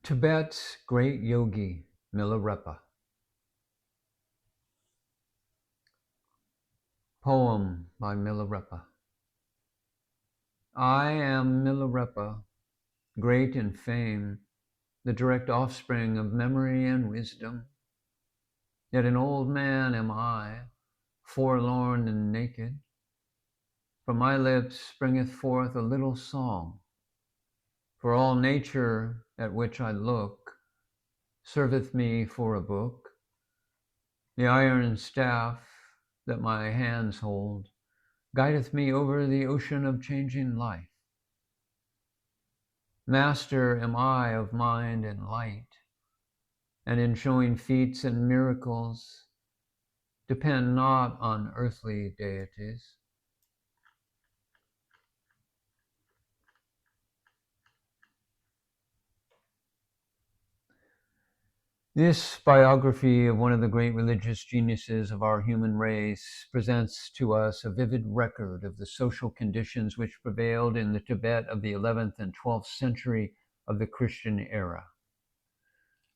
Tibet's great yogi, Milarepa. Poem by Milarepa. I am Milarepa, great in fame, the direct offspring of memory and wisdom. Yet an old man am I, forlorn and naked. From my lips springeth forth a little song, for all nature at which I look serveth me for a book. The iron staff that my hands hold guideth me over the ocean of changing life. Master am I of mind and light, and in showing feats and miracles depend not on earthly deities. This biography of one of the great religious geniuses of our human race presents to us a vivid record of the social conditions which prevailed in the Tibet of the 11th and 12th century of the Christian era.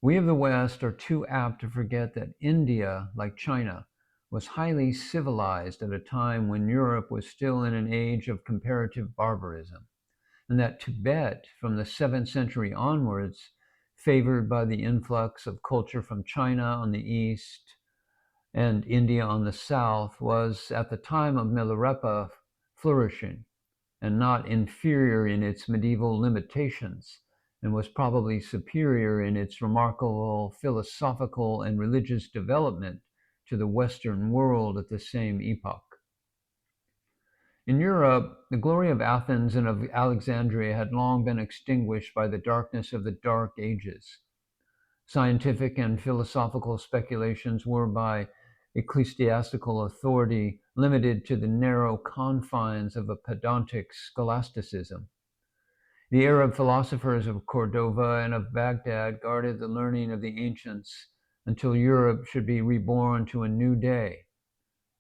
We of the West are too apt to forget that India, like China, was highly civilized at a time when Europe was still in an age of comparative barbarism, and that Tibet, from the 7th century onwards, favored by the influx of culture from China on the east and India on the south, was at the time of Milarepa flourishing and not inferior in its medieval limitations, and was probably superior in its remarkable philosophical and religious development to the Western world at the same epoch. In Europe, the glory of Athens and of Alexandria had long been extinguished by the darkness of the Dark Ages. Scientific and philosophical speculations were by ecclesiastical authority limited to the narrow confines of a pedantic scholasticism. The Arab philosophers of Cordova and of Baghdad guarded the learning of the ancients until Europe should be reborn to a new day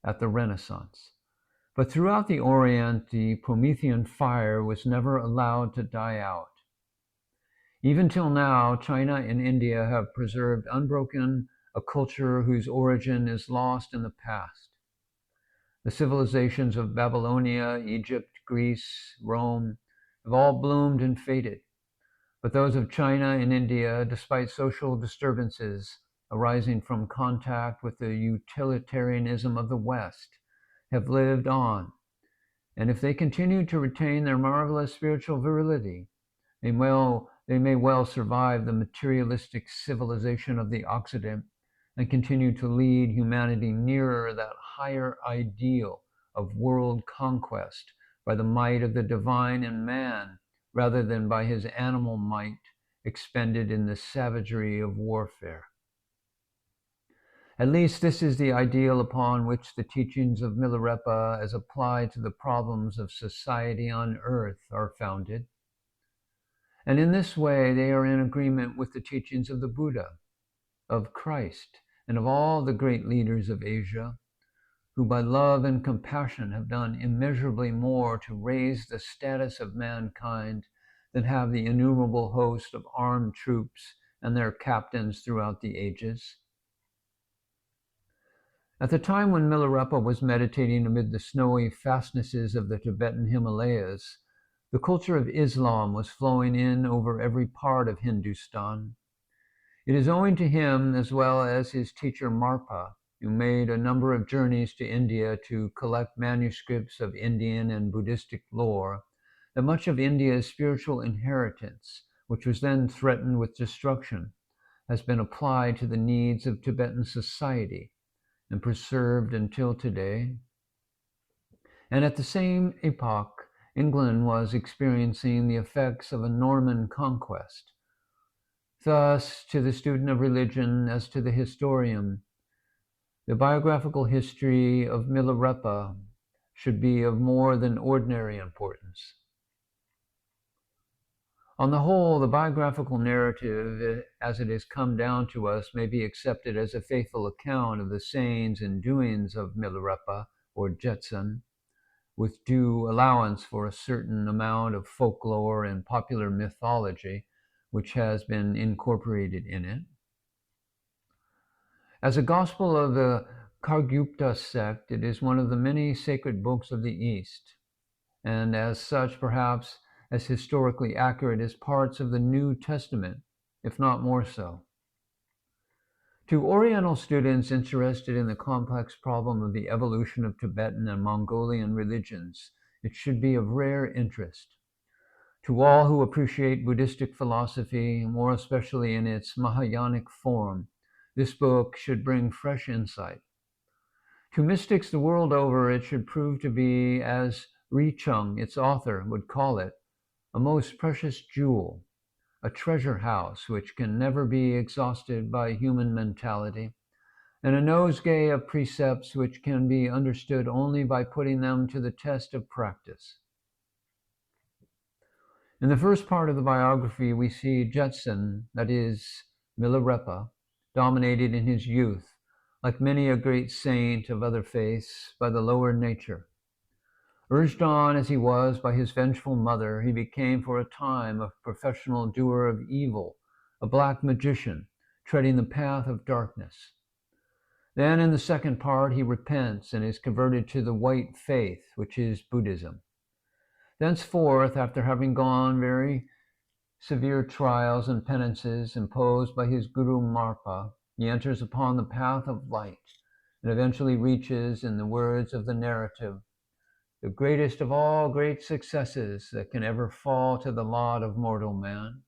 at the Renaissance. But throughout the Orient, the Promethean fire was never allowed to die out. Even till now, China and India have preserved unbroken a culture whose origin is lost in the past. The civilizations of Babylonia, Egypt, Greece, Rome have all bloomed and faded, but those of China and India, despite social disturbances arising from contact with the utilitarianism of the West, have lived on. And if they continue to retain their marvelous spiritual virility, they may well survive the materialistic civilization of the Occident and continue to lead humanity nearer that higher ideal of world conquest by the might of the divine in man, rather than by his animal might expended in the savagery of warfare. At least this is the ideal upon which the teachings of Milarepa, as applied to the problems of society on earth, are founded. And in this way, they are in agreement with the teachings of the Buddha, of Christ, and of all the great leaders of Asia, who by love and compassion have done immeasurably more to raise the status of mankind than have the innumerable host of armed troops and their captains throughout the ages. At the time when Milarepa was meditating amid the snowy fastnesses of the Tibetan Himalayas, the culture of Islam was flowing in over every part of Hindustan. It is owing to him, as well as his teacher Marpa, who made a number of journeys to India to collect manuscripts of Indian and Buddhistic lore, that much of India's spiritual inheritance, which was then threatened with destruction, has been applied to the needs of Tibetan society and preserved until today. And at the same epoch, England was experiencing the effects of a Norman conquest. Thus, to the student of religion as to the historian, the biographical history of Milarepa should be of more than ordinary importance. On the whole, the biographical narrative, as it has come down to us, may be accepted as a faithful account of the sayings and doings of Milarepa, or Jetson, with due allowance for a certain amount of folklore and popular mythology, which has been incorporated in it. As a gospel of the Kargyupta sect, it is one of the many sacred books of the East, and as such, perhaps as historically accurate as parts of the New Testament, if not more so. To Oriental students interested in the complex problem of the evolution of Tibetan and Mongolian religions, it should be of rare interest. To all who appreciate Buddhistic philosophy, more especially in its Mahayanic form, this book should bring fresh insight. To mystics the world over, it should prove to be, as Ri-chung, its author, would call it, a most precious jewel, a treasure house which can never be exhausted by human mentality, and a nosegay of precepts which can be understood only by putting them to the test of practice. In the first part of the biography, we see Jetsun, that is, Milarepa, dominated in his youth, like many a great saint of other faiths, by the lower nature. Urged on as he was by his vengeful mother, he became for a time a professional doer of evil, a black magician, treading the path of darkness. Then in the second part, he repents and is converted to the white faith, which is Buddhism. Thenceforth, after having gone very severe trials and penances imposed by his Guru Marpa, he enters upon the path of light and eventually reaches, in the words of the narrative, the greatest of all great successes that can ever fall to the lot of mortal man.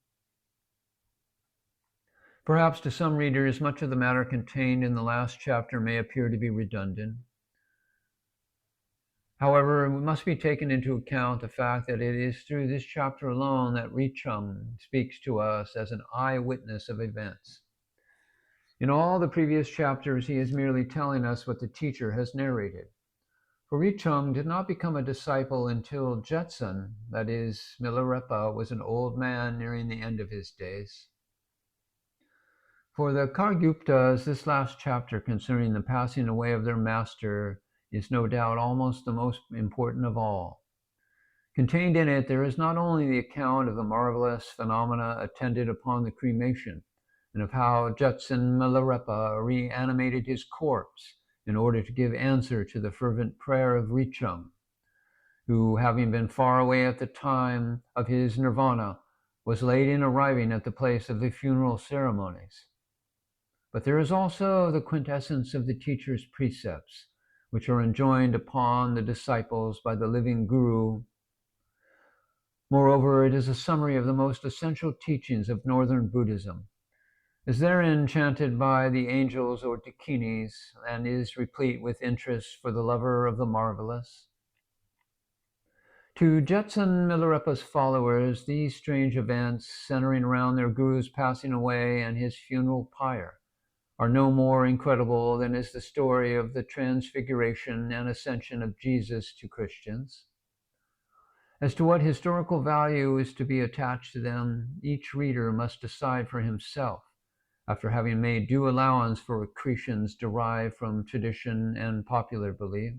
Perhaps to some readers, much of the matter contained in the last chapter may appear to be redundant. However, it must be taken into account the fact that it is through this chapter alone that Ri-chung speaks to us as an eyewitness of events. In all the previous chapters, he is merely telling us what the teacher has narrated. For Ri-chung did not become a disciple until Jetsun, that is, Milarepa, was an old man nearing the end of his days. For the Kargyuptas, this last chapter concerning the passing away of their master is no doubt almost the most important of all. Contained in it, there is not only the account of the marvelous phenomena attendant upon the cremation, and of how Jetsun Milarepa reanimated his corpse in order to give answer to the fervent prayer of Ri-chung, who, having been far away at the time of his nirvana, was late in arriving at the place of the funeral ceremonies. But there is also the quintessence of the teacher's precepts, which are enjoined upon the disciples by the living Guru. Moreover, it is a summary of the most essential teachings of Northern Buddhism, is therein chanted by the angels or dakinis, and is replete with interest for the lover of the marvelous. To Jetsun Milarepa's followers, these strange events, centering around their guru's passing away and his funeral pyre, are no more incredible than is the story of the transfiguration and ascension of Jesus to Christians. As to what historical value is to be attached to them, each reader must decide for himself, after having made due allowance for accretions derived from tradition and popular belief.